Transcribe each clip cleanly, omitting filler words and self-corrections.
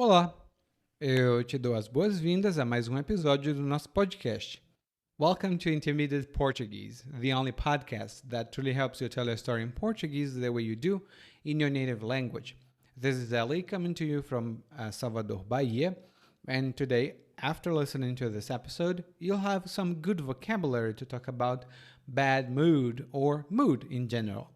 Olá, eu te dou as boas-vindas a mais um episódio do nosso podcast. Welcome to Intermediate Portuguese, the only podcast that truly helps you tell your story in Portuguese the way you do in your native language. This is Ali coming to you from Salvador, Bahia, and today, after listening to this episode, you'll have some good vocabulary to talk about bad mood or mood in general.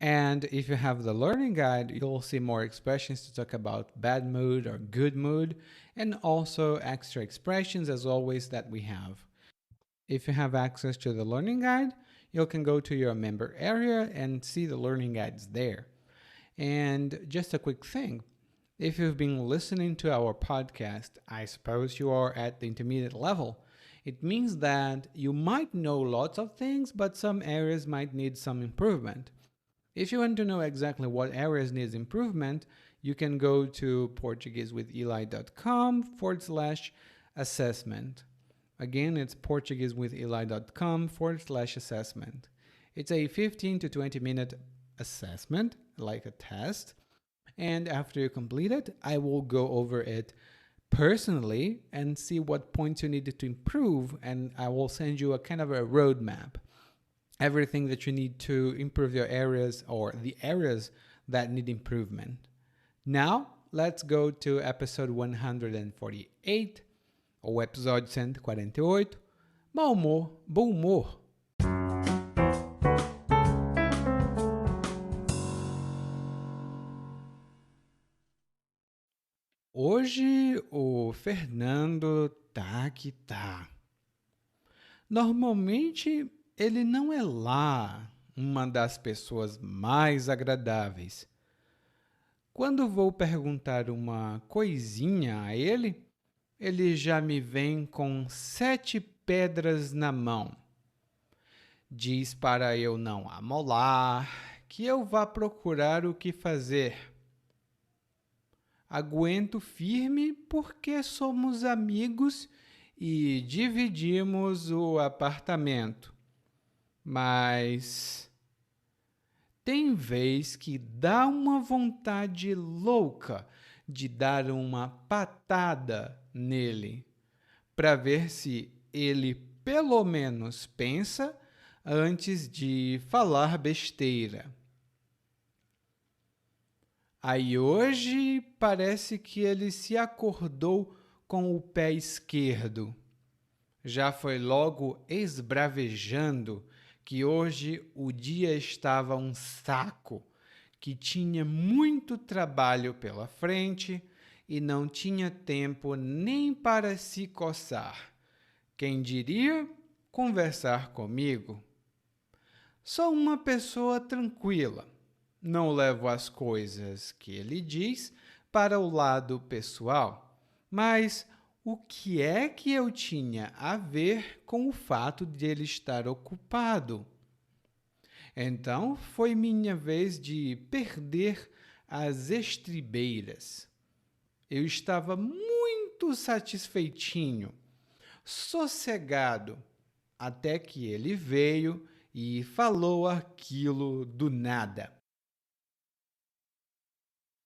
And if you have the learning guide, you'll see more expressions to talk about bad mood or good mood, and also extra expressions as always that we have. If you have access to the learning guide, you can go to your member area and see the learning guides there. And just a quick thing, if you've been listening to our podcast, I suppose you are at the intermediate level. It means that you might know lots of things, but some areas might need some improvement. If you want to know exactly what areas needs improvement, you can go to portuguesewitheli.com/assessment. Again, it's portuguesewitheli.com/assessment. It's a 15 to 20 minute assessment, like a test. And after you complete it, I will go over it personally and see what points you needed to improve, and I will send you a kind of a roadmap. Everything that you need to improve your areas or the areas that need improvement. Now, let's go to episode 148, ou episódio 148, Mau humor, bom humor. Hoje o Fernando tá que tá. Normalmente ele não é lá uma das pessoas mais agradáveis. Quando vou perguntar uma coisinha a ele, ele já me vem com 7 pedras na mão. Diz para eu não amolar, que eu vá procurar o que fazer. Aguento firme porque somos amigos e dividimos o apartamento. Mas tem vez que dá uma vontade louca de dar uma patada nele, para ver se ele pelo menos pensa antes de falar besteira. Aí hoje parece que ele se acordou com o pé esquerdo. Já foi logo esbravejando que hoje o dia estava um saco, que tinha muito trabalho pela frente e não tinha tempo nem para se coçar. Quem diria conversar comigo? Sou uma pessoa tranquila. Não levo as coisas que ele diz para o lado pessoal, mas o que é que eu tinha a ver com o fato de ele estar ocupado? Então, foi minha vez de perder as estribeiras. Eu estava muito satisfeitinho, sossegado, até que ele veio e falou aquilo do nada.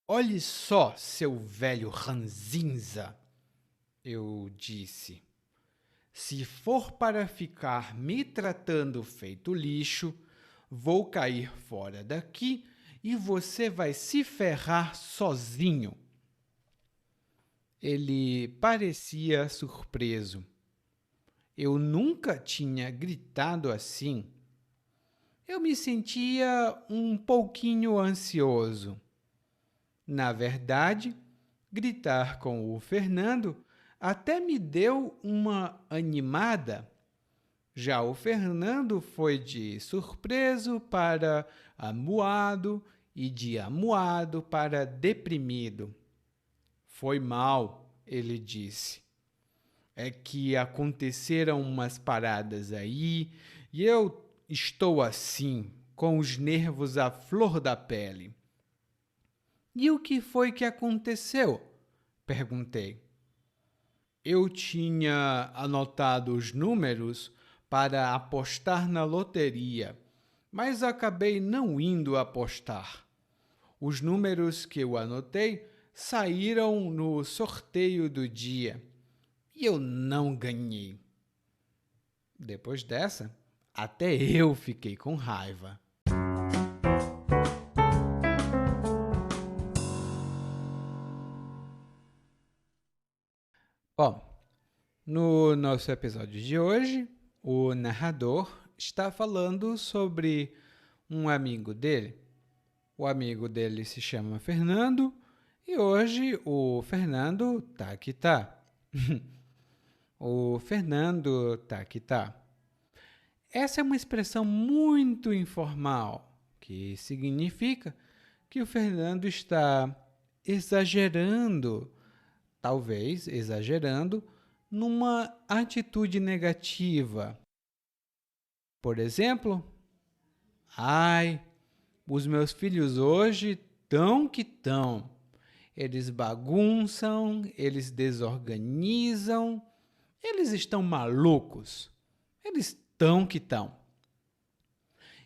Olhe só, seu velho ranzinza, eu disse. Se for para ficar me tratando feito lixo, vou cair fora daqui e você vai se ferrar sozinho. Ele parecia surpreso. Eu nunca tinha gritado assim. Eu me sentia um pouquinho ansioso. Na verdade, gritar com o Fernando até me deu uma animada. Já o Fernando foi de surpreso para amuado e de amuado para deprimido. Foi mal, ele disse. É que aconteceram umas paradas aí e eu estou assim, com os nervos à flor da pele. E o que foi que aconteceu? Perguntei. Eu tinha anotado os números para apostar na loteria, mas acabei não indo apostar. Os números que eu anotei saíram no sorteio do dia e eu não ganhei. Depois dessa, até eu fiquei com raiva. Bom, no nosso episódio de hoje, o narrador está falando sobre um amigo dele. O amigo dele se chama Fernando e hoje o Fernando tá que tá. O Fernando tá que tá. Essa é uma expressão muito informal, que significa que o Fernando está exagerando, talvez exagerando, numa atitude negativa. Por exemplo, ai, os meus filhos hoje tão que tão. Eles bagunçam, eles desorganizam, eles estão malucos. Eles tão que tão.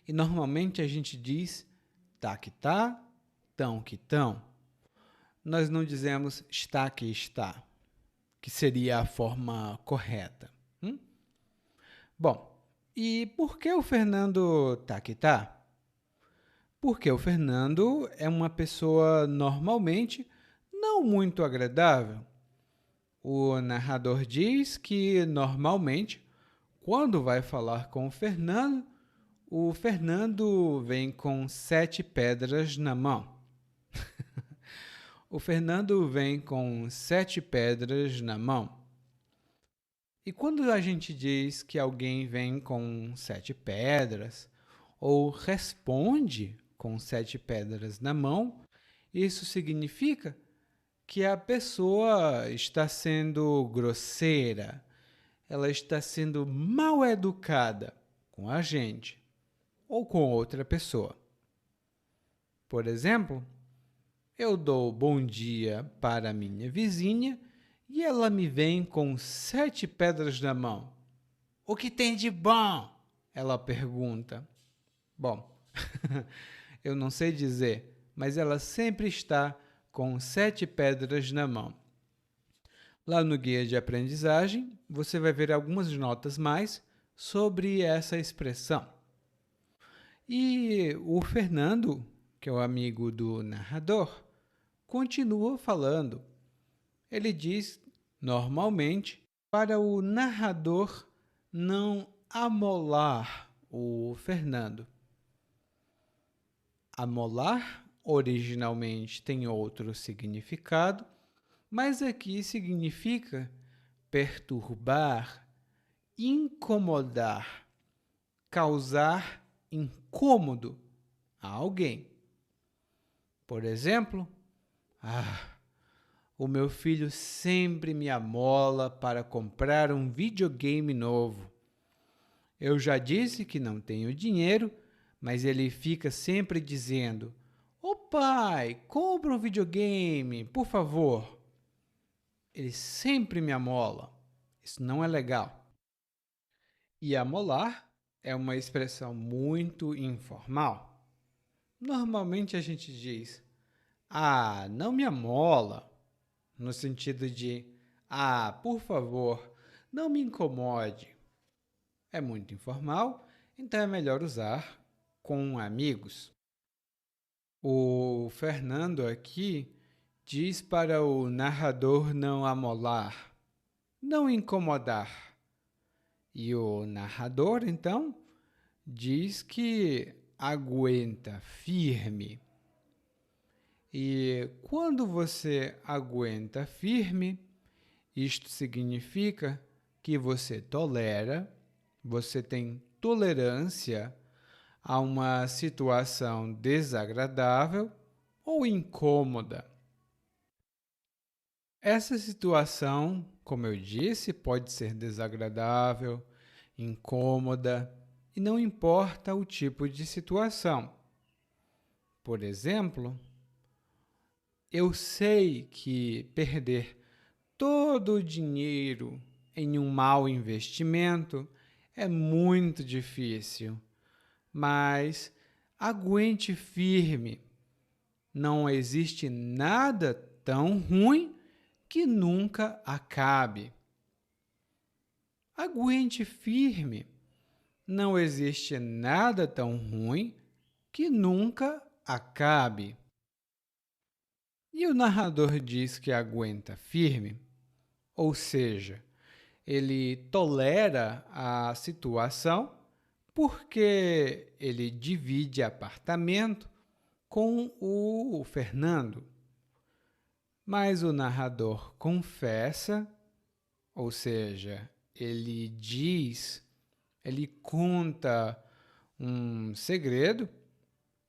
E normalmente a gente diz tá que tá, tão que tão. Nós não dizemos está que está, que seria a forma correta. Bom, e por que o Fernando tá que tá? Porque o Fernando é uma pessoa normalmente não muito agradável. O narrador diz que normalmente, quando vai falar com o Fernando vem com 7 pedras na mão. O Fernando vem com 7 pedras na mão. E quando a gente diz que alguém vem com 7 pedras, ou responde com 7 pedras na mão, isso significa que a pessoa está sendo grosseira, ela está sendo mal educada com a gente ou com outra pessoa. Por exemplo, eu dou bom dia para minha vizinha e ela me vem com 7 pedras na mão. O que tem de bom? Ela pergunta. Bom, eu não sei dizer, mas ela sempre está com 7 pedras na mão. Lá no guia de aprendizagem, você vai ver algumas notas mais sobre essa expressão. E o Fernando, que é o amigo do narrador, continua falando. Ele diz, normalmente, para o narrador não amolar o Fernando. Amolar originalmente tem outro significado, mas aqui significa perturbar, incomodar, causar incômodo a alguém. Por exemplo, o meu filho sempre me amola para comprar um videogame novo. Eu já disse que não tenho dinheiro, mas ele fica sempre dizendo: "Ô pai, compra um videogame, por favor." Ele sempre me amola. Isso não é legal. E amolar é uma expressão muito informal. Normalmente a gente diz: "Ah, não me amola." No sentido de: "Ah, por favor, não me incomode." É muito informal, então é melhor usar com amigos. O Fernando aqui diz para o narrador não amolar, não incomodar. E o narrador, então, diz que aguenta firme. E quando você aguenta firme, isto significa que você tolera, você tem tolerância a uma situação desagradável ou incômoda. Essa situação, como eu disse, pode ser desagradável, incômoda, e não importa o tipo de situação. Por exemplo, eu sei que perder todo o dinheiro em um mau investimento é muito difícil, mas aguente firme. Não existe nada tão ruim que nunca acabe. Aguente firme. Não existe nada tão ruim que nunca acabe. E o narrador diz que aguenta firme, ou seja, ele tolera a situação porque ele divide apartamento com o Fernando. Mas o narrador confessa, ou seja, ele diz, ele conta um segredo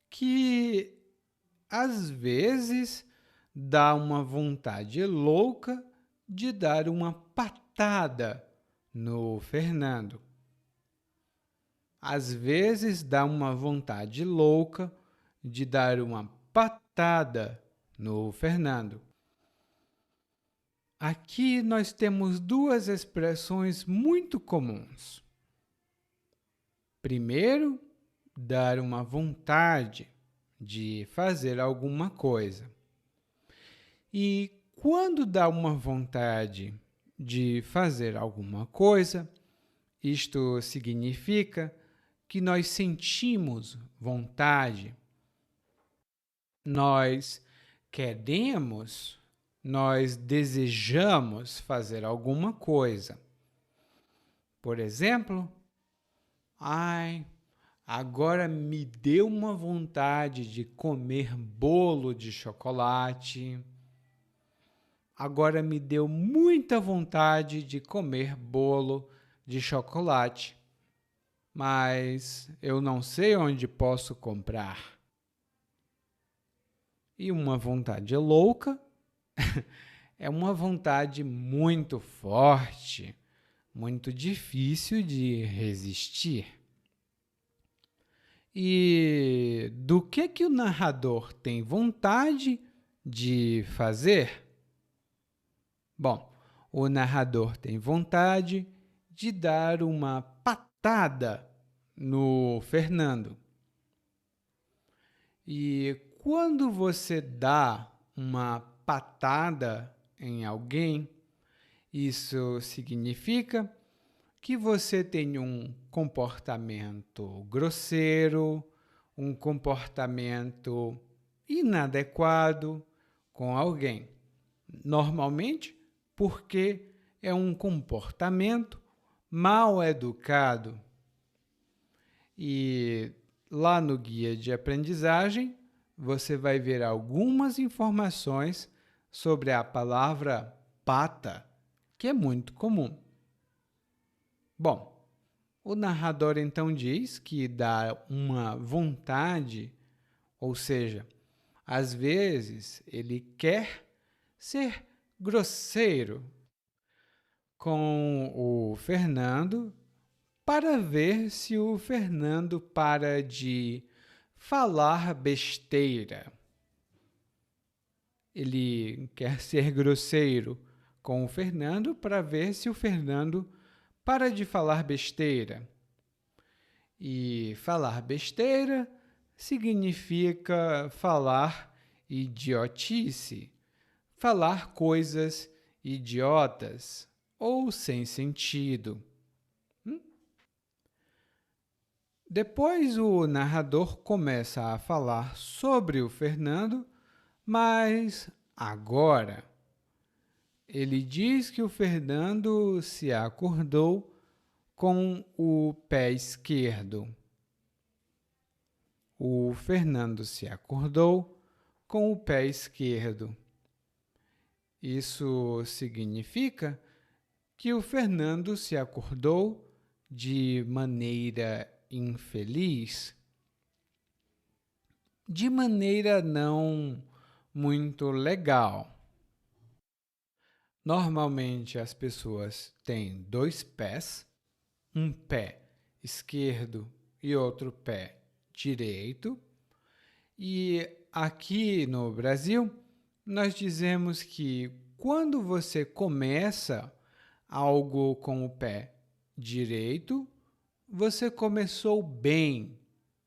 que às vezes dá uma vontade louca de dar uma patada no Fernando. Às vezes dá uma vontade louca de dar uma patada no Fernando. Aqui nós temos duas expressões muito comuns. Primeiro, dar uma vontade de fazer alguma coisa. E quando dá uma vontade de fazer alguma coisa, isto significa que nós sentimos vontade, nós queremos, nós desejamos fazer alguma coisa. Por exemplo, agora me deu uma vontade de comer bolo de chocolate. Agora me deu muita vontade de comer bolo de chocolate, mas eu não sei onde posso comprar. E uma vontade louca é uma vontade muito forte, muito difícil de resistir. E do que o narrador tem vontade de fazer? Bom, o narrador tem vontade de dar uma patada no Fernando. E quando você dá uma patada em alguém, isso significa que você tem um comportamento grosseiro, um comportamento inadequado com alguém. Normalmente, porque é um comportamento mal educado. E lá no guia de aprendizagem, você vai ver algumas informações sobre a palavra pata, que é muito comum. Bom, o narrador então diz que dá uma vontade, ou seja, às vezes ele quer ser grosseiro com o Fernando para ver se o Fernando para de falar besteira. Ele quer ser grosseiro com o Fernando para ver se o Fernando para de falar besteira. E falar besteira significa falar idiotice, falar coisas idiotas ou sem sentido. Depois o narrador começa a falar sobre o Fernando, mas agora ele diz que o Fernando se acordou com o pé esquerdo. O Fernando se acordou com o pé esquerdo. Isso significa que o Fernando se acordou de maneira infeliz, de maneira não muito legal. Normalmente as pessoas têm dois pés, um pé esquerdo e outro pé direito. E aqui no Brasil, nós dizemos que quando você começa algo com o pé direito, você começou bem,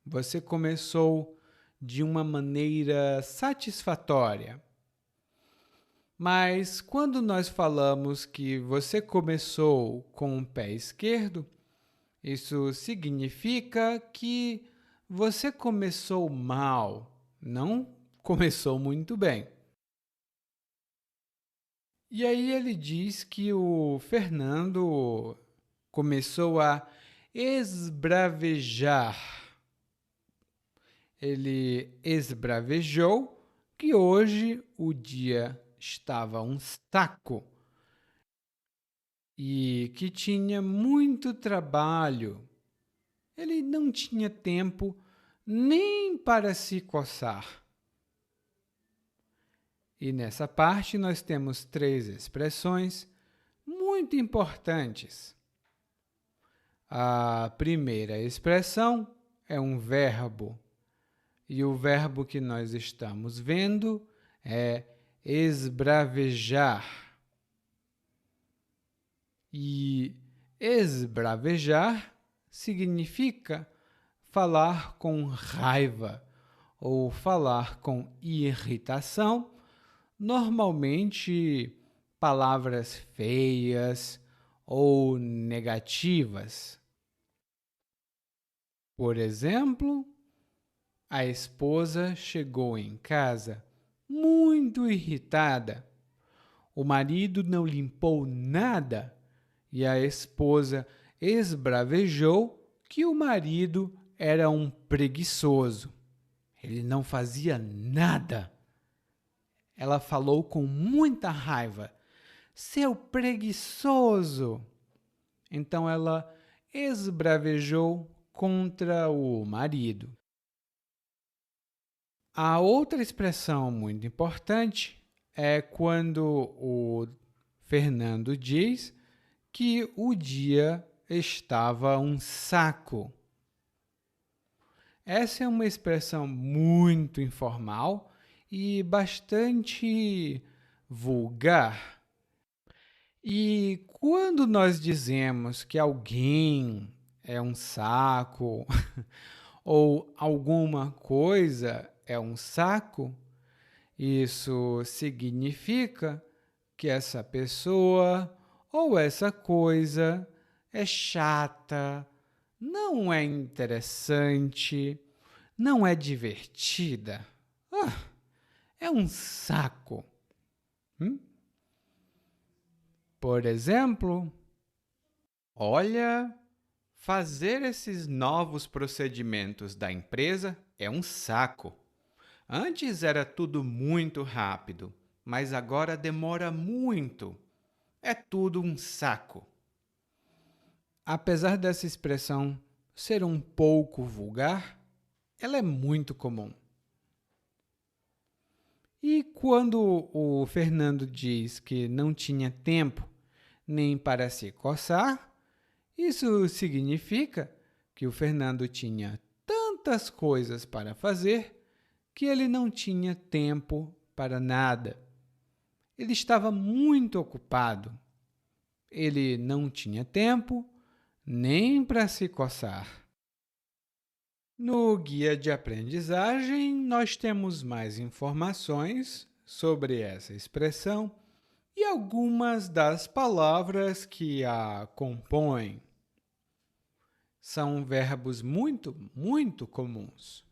você começou de uma maneira satisfatória. Mas quando nós falamos que você começou com o pé esquerdo, isso significa que você começou mal, não começou muito bem. E aí ele diz que o Fernando começou a esbravejar. Ele esbravejou que hoje o dia estava um saco e que tinha muito trabalho. Ele não tinha tempo nem para se coçar. E nessa parte nós temos três expressões muito importantes. A primeira expressão é um verbo, e o verbo que nós estamos vendo é esbravejar. E esbravejar significa falar com raiva ou falar com irritação, normalmente palavras feias ou negativas. Por exemplo, a esposa chegou em casa muito irritada. O marido não limpou nada e a esposa esbravejou que o marido era um preguiçoso. Ele não fazia nada. Ela falou com muita raiva: "Seu preguiçoso!" Então ela esbravejou contra o marido. A outra expressão muito importante é quando o Fernando diz que o dia estava um saco. Essa é uma expressão muito informal e bastante vulgar. E quando nós dizemos que alguém é um saco ou alguma coisa é um saco, isso significa que essa pessoa ou essa coisa é chata, não é interessante, não é divertida. É um saco. Por exemplo, olha, fazer esses novos procedimentos da empresa é um saco. Antes era tudo muito rápido, mas agora demora muito. É tudo um saco. Apesar dessa expressão ser um pouco vulgar, ela é muito comum. E quando o Fernando diz que não tinha tempo nem para se coçar, isso significa que o Fernando tinha tantas coisas para fazer que ele não tinha tempo para nada. Ele estava muito ocupado. Ele não tinha tempo nem para se coçar. No guia de aprendizagem, nós temos mais informações sobre essa expressão e algumas das palavras que a compõem. São verbos muito comuns.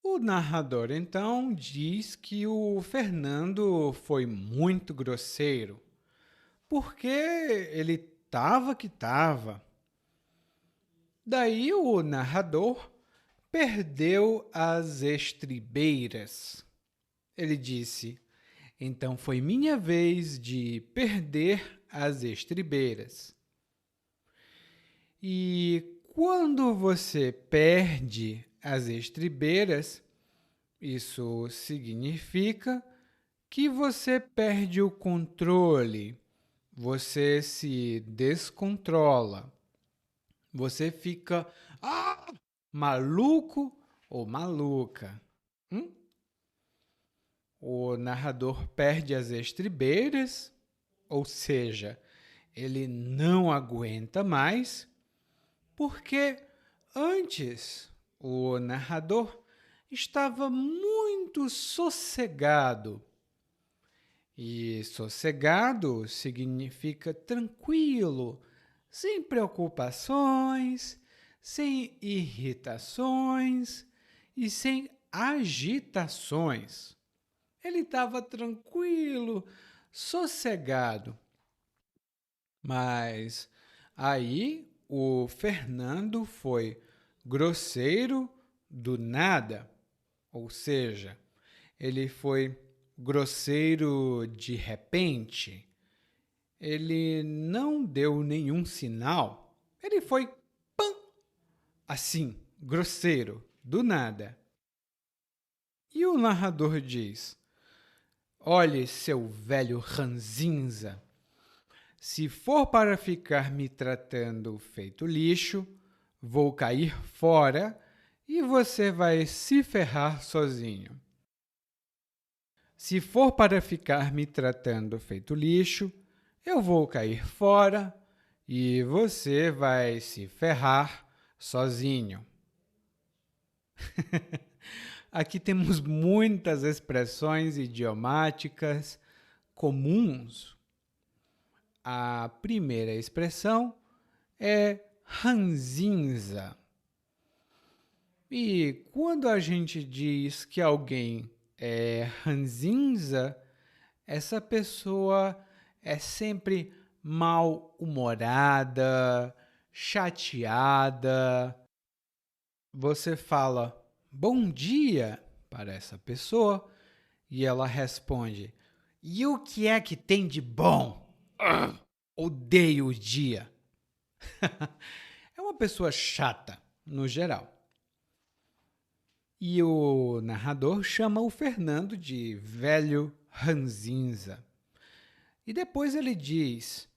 O narrador, então, diz que o Fernando foi muito grosseiro, porque ele estava que estava. Daí o narrador perdeu as estribeiras. Ele disse: "Então foi minha vez de perder as estribeiras." E quando você perde as estribeiras, isso significa que você perde o controle, você se descontrola, você fica maluco ou maluca. O narrador perde as estribeiras, ou seja, ele não aguenta mais, porque antes o narrador estava muito sossegado, E sossegado significa tranquilo, sem preocupações, sem irritações e sem agitações. Ele estava tranquilo, sossegado. Mas aí o Fernando foi grosseiro do nada, ou seja, ele foi grosseiro de repente. Ele não deu nenhum sinal. Ele foi pam, assim, grosseiro, do nada. E o narrador diz: Olhe, seu velho ranzinza, se for para ficar me tratando feito lixo, vou cair fora e você vai se ferrar sozinho. Se for para ficar me tratando feito lixo, eu vou cair fora e você vai se ferrar sozinho. Aqui temos muitas expressões idiomáticas comuns. A primeira expressão é ranzinza. E quando a gente diz que alguém é ranzinza, essa pessoa é sempre mal-humorada, chateada. Você fala bom dia para essa pessoa e ela responde: E o que é que tem de bom? Odeio o dia. É uma pessoa chata, no geral. E o narrador chama o Fernando de velho ranzinza. E depois ele diz: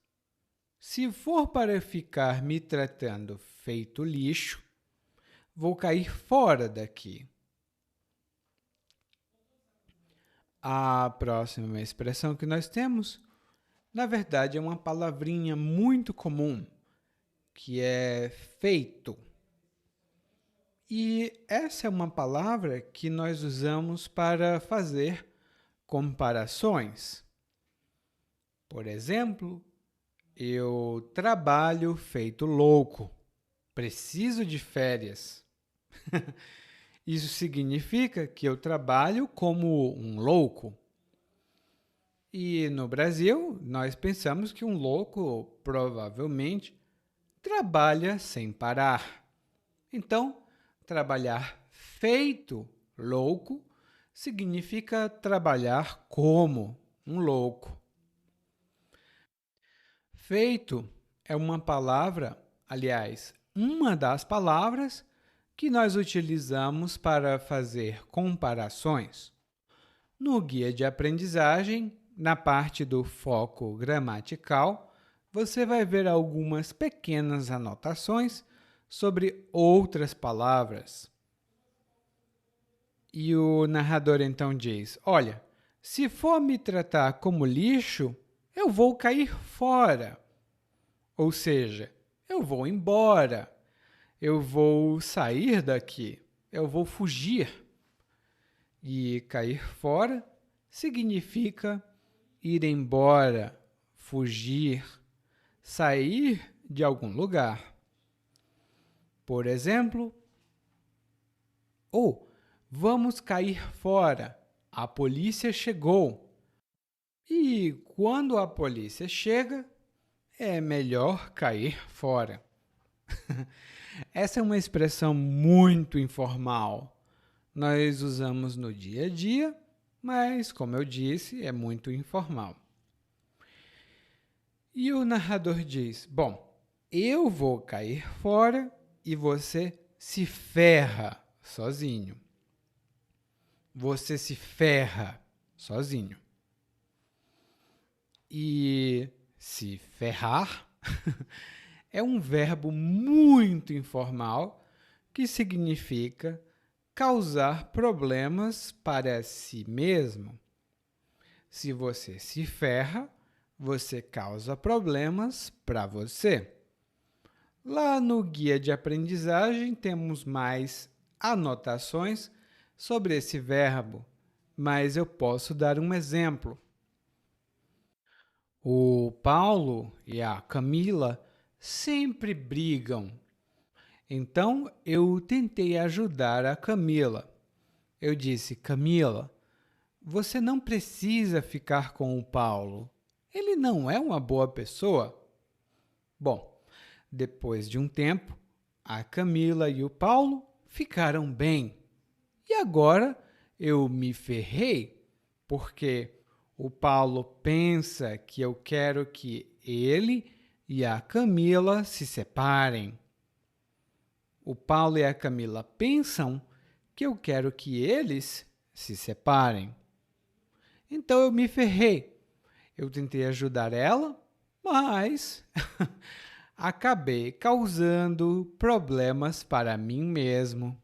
Se for para ficar me tratando feito lixo, vou cair fora daqui. A próxima expressão que nós temos, na verdade, é uma palavrinha muito comum, que é feito. E essa é uma palavra que nós usamos para fazer comparações. Por exemplo, eu trabalho feito louco, preciso de férias. Isso significa que eu trabalho como um louco. E no Brasil, nós pensamos que um louco provavelmente trabalha sem parar. Então, trabalhar feito louco significa trabalhar como um louco. Feito é uma palavra, aliás, uma das palavras que nós utilizamos para fazer comparações. No guia de aprendizagem, na parte do foco gramatical, você vai ver algumas pequenas anotações sobre outras palavras. E o narrador então diz: Olha, se for me tratar como lixo, eu vou cair fora. Ou seja, eu vou embora. Eu vou sair daqui, eu vou fugir. E cair fora significa ir embora, fugir, sair de algum lugar. Por exemplo, vamos cair fora, a polícia chegou. E quando a polícia chega, é melhor cair fora. Essa é uma expressão muito informal. Nós usamos no dia a dia, mas, como eu disse, é muito informal. E o narrador diz: Bom, eu vou cair fora e você se ferra sozinho. Você se ferra sozinho. E se ferrar é um verbo muito informal que significa causar problemas para si mesmo. Se você se ferra, você causa problemas para você. Lá no guia de aprendizagem temos mais anotações sobre esse verbo, mas eu posso dar um exemplo. O Paulo e a Camila sempre brigam. Então eu tentei ajudar a Camila. Eu disse: Camila, você não precisa ficar com o Paulo. Ele não é uma boa pessoa. Bom, depois de um tempo, a Camila e o Paulo ficaram bem. E agora eu me ferrei, porque o Paulo pensa que eu quero que ele e a Camila se separem. O Paulo e a Camila pensam que eu quero que eles se separem. Então eu me ferrei. Eu tentei ajudar ela, mas acabei causando problemas para mim mesmo.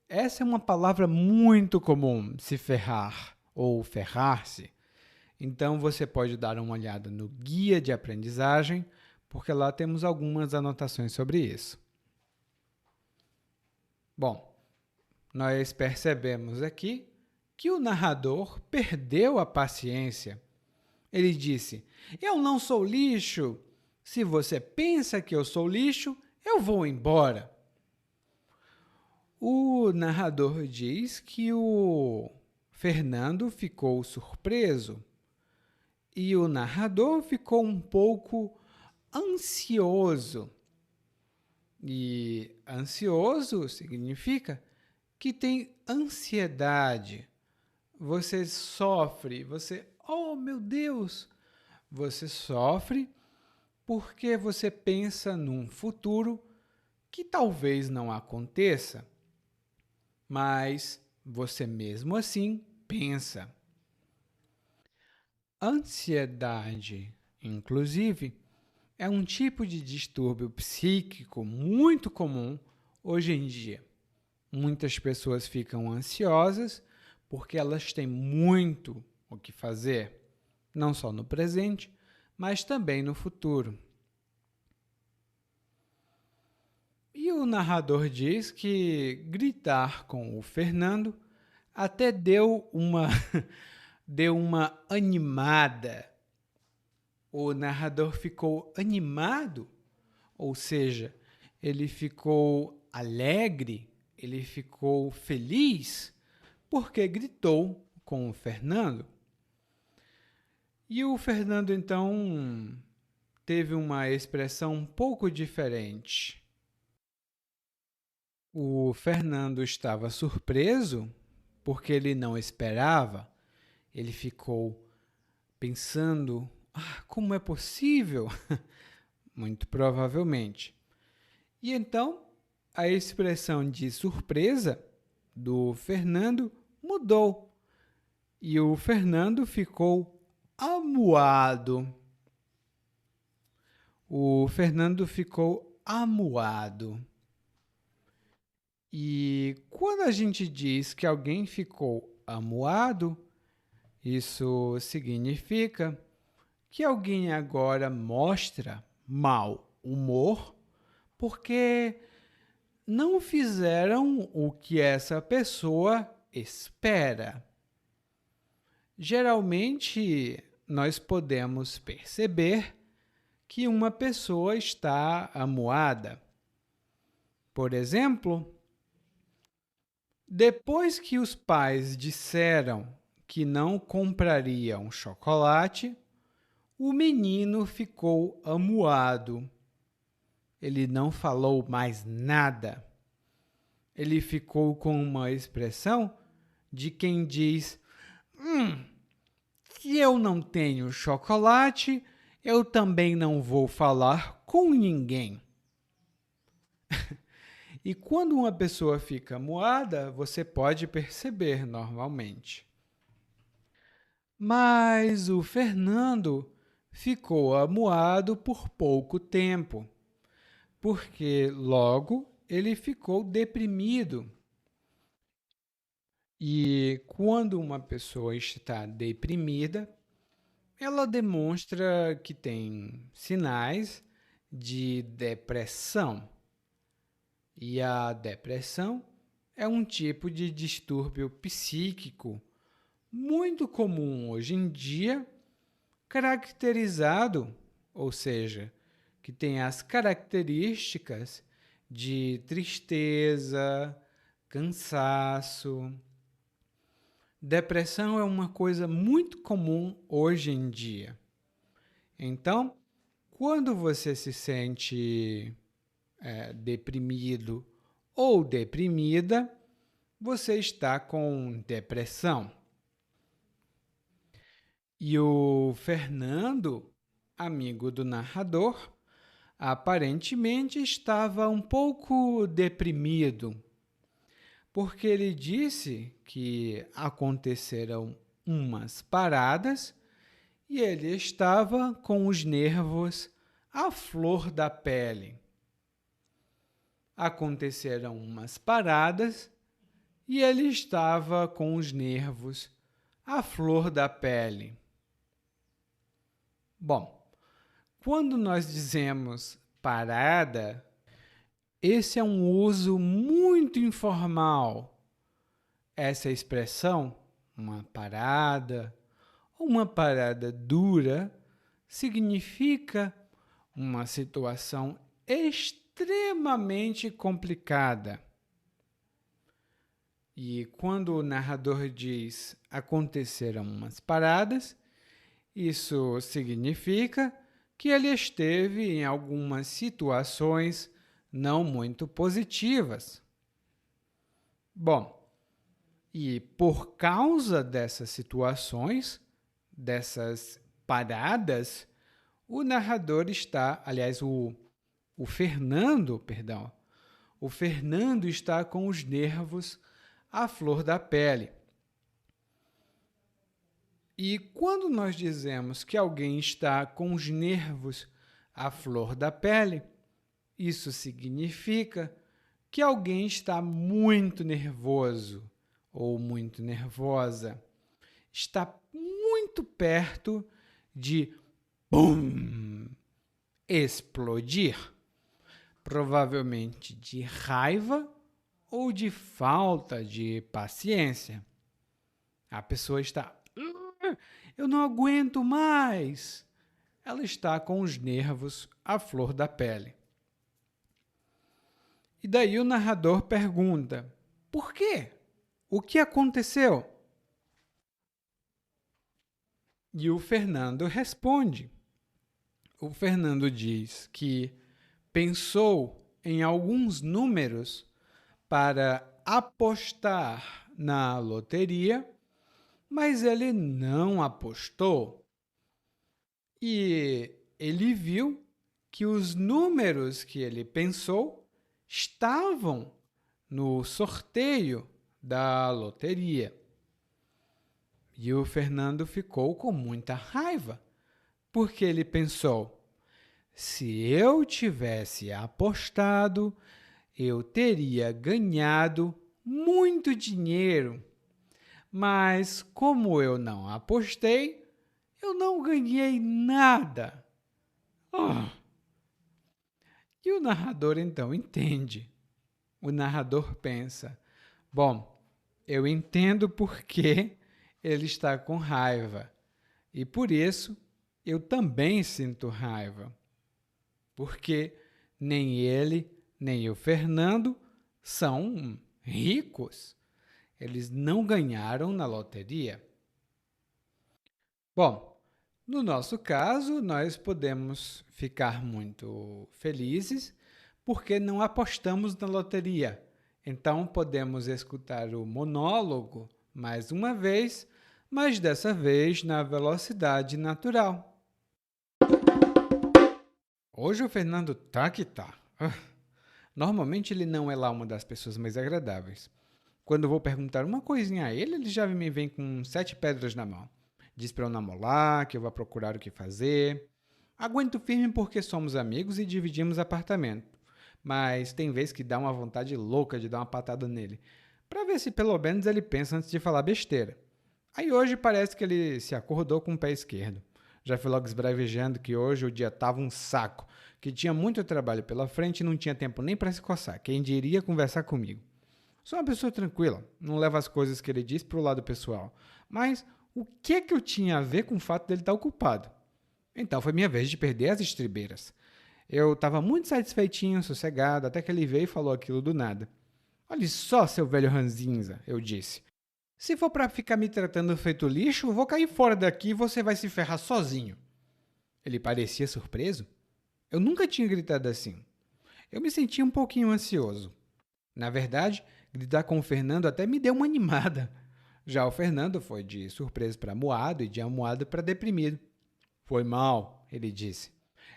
Essa é uma palavra muito comum, se ferrar ou ferrar-se. Então você pode dar uma olhada no guia de aprendizagem, porque lá temos algumas anotações sobre isso. Bom, nós percebemos aqui que o narrador perdeu a paciência. Ele disse: Eu não sou lixo. Se você pensa que eu sou lixo, eu vou embora. O narrador diz que o Fernando ficou surpreso e o narrador ficou um pouco ansioso. E ansioso significa que tem ansiedade. Você sofre, oh meu Deus! Você sofre porque você pensa num futuro que talvez não aconteça, mas você mesmo assim pensa. Ansiedade, inclusive, é um tipo de distúrbio psíquico muito comum hoje em dia. Muitas pessoas ficam ansiosas porque elas têm muito o que fazer, não só no presente, mas também no futuro. E o narrador diz que gritar com o Fernando até deu uma animada. O narrador ficou animado, ou seja, ele ficou alegre, ele ficou feliz porque gritou com o Fernando. E o Fernando então teve uma expressão um pouco diferente. O Fernando estava surpreso porque ele não esperava. Ele ficou pensando: como é possível? Muito provavelmente. E então a expressão de surpresa do Fernando mudou e o Fernando ficou amuado. O Fernando ficou amuado. E quando a gente diz que alguém ficou amuado, isso significa que alguém agora mostra mau humor porque não fizeram o que essa pessoa espera. Geralmente, nós podemos perceber que uma pessoa está amuada. Por exemplo, depois que os pais disseram que não comprariam chocolate, o menino ficou amuado. Ele não falou mais nada. Ele ficou com uma expressão de quem diz: se eu não tenho chocolate, eu também não vou falar com ninguém. E quando uma pessoa fica amuada, você pode perceber normalmente. Mas o Fernando ficou amuado por pouco tempo, porque logo ele ficou deprimido. E quando uma pessoa está deprimida, ela demonstra que tem sinais de depressão. E a depressão é um tipo de distúrbio psíquico muito comum hoje em dia caracterizado, ou seja, que tem as características de tristeza, cansaço. Depressão é uma coisa muito comum hoje em dia. Então, quando você se sente deprimido ou deprimida, você está com depressão. E o Fernando, amigo do narrador, aparentemente estava um pouco deprimido, porque ele disse que aconteceram umas paradas e ele estava com os nervos à flor da pele. Aconteceram umas paradas e ele estava com os nervos à flor da pele. Bom, quando nós dizemos parada, esse é um uso muito informal. Essa expressão, uma parada dura, significa uma situação extremamente complicada. E quando o narrador diz aconteceram umas paradas, isso significa que ele esteve em algumas situações não muito positivas. Bom, e por causa dessas situações, dessas paradas, o narrador está, aliás, o Fernando está com os nervos à flor da pele. E quando nós dizemos que alguém está com os nervos à flor da pele, isso significa que alguém está muito nervoso ou muito nervosa. Está muito perto de explodir. Provavelmente de raiva ou de falta de paciência. A pessoa está... Eu não aguento mais. Ela está com os nervos à flor da pele. E daí o narrador pergunta, por quê? O que aconteceu? E o Fernando responde. O Fernando diz que pensou em alguns números para apostar na loteria, mas ele não apostou. E ele viu que os números que ele pensou estavam no sorteio da loteria. E o Fernando ficou com muita raiva, porque ele pensou, se eu tivesse apostado, eu teria ganhado muito dinheiro. Mas como eu não apostei, eu não ganhei nada. E o narrador então entende. O narrador pensa, bom, eu entendo por que ele está com raiva. E por isso eu também sinto raiva. Porque nem ele, nem o Fernando são ricos. Eles não ganharam na loteria. Bom, no nosso caso, nós podemos ficar muito felizes porque não apostamos na loteria. Então, podemos escutar o monólogo mais uma vez, mas dessa vez na velocidade natural. Hoje o Fernando tá que tá. Normalmente ele não é lá uma das pessoas mais agradáveis. Quando eu vou perguntar uma coisinha a ele, ele já me vem com 7 pedras na mão. Diz para eu namorar, que eu vou procurar o que fazer. Aguento firme porque somos amigos e dividimos apartamento. Mas tem vezes que dá uma vontade louca de dar uma patada nele, para ver se pelo menos ele pensa antes de falar besteira. Aí hoje parece que ele se acordou com o pé esquerdo. Já fui logo esbravejando que hoje o dia estava um saco, que tinha muito trabalho pela frente e não tinha tempo nem para se coçar. Quem diria conversar comigo? Sou uma pessoa tranquila, não levo as coisas que ele diz para o lado pessoal. Mas o que eu tinha a ver com o fato dele estar ocupado? Então foi minha vez de perder as estribeiras. Eu estava muito satisfeitinho, sossegado, até que ele veio e falou aquilo do nada. Olhe só, seu velho ranzinza, eu disse. Se for para ficar me tratando feito lixo, vou cair fora daqui e você vai se ferrar sozinho. Ele parecia surpreso. Eu nunca tinha gritado assim. Eu me sentia um pouquinho ansioso. Na verdade, gritar com o Fernando até me deu uma animada. Já o Fernando foi de surpreso para amuado e de amuado para deprimido. Foi mal, ele disse.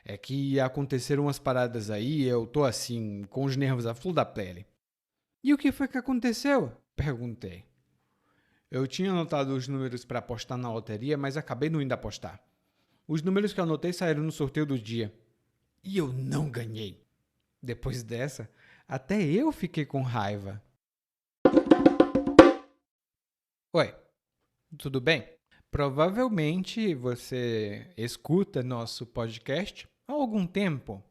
É que aconteceram umas paradas aí, eu tô assim, com os nervos à flor da pele. E o que foi que aconteceu? Perguntei. Eu tinha anotado os números para apostar na loteria, mas acabei não indo apostar. Os números que eu anotei saíram no sorteio do dia. E eu não ganhei. Depois dessa, até eu fiquei com raiva. Oi, tudo bem? Provavelmente você escuta nosso podcast há algum tempo.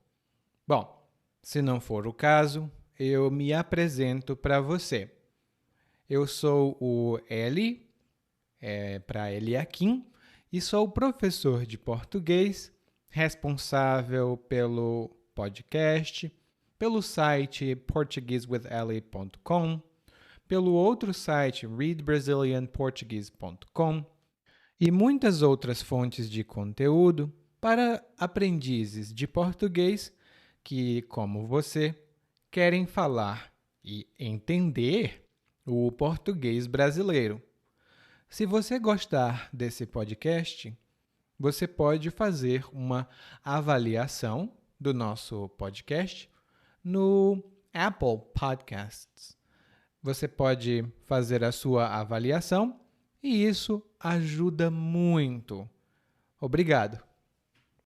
Bom, se não for o caso, eu me apresento para você. Eu sou o Eli, para Eliakim, e sou professor de português, responsável pelo podcast, pelo site portuguesewitheli.com, pelo outro site readbrazilianportuguese.com e muitas outras fontes de conteúdo para aprendizes de português que, como você, querem falar e entender o português brasileiro. Se você gostar desse podcast, você pode fazer uma avaliação do nosso podcast no Apple Podcasts. Você pode fazer a sua avaliação e isso ajuda muito. Obrigado.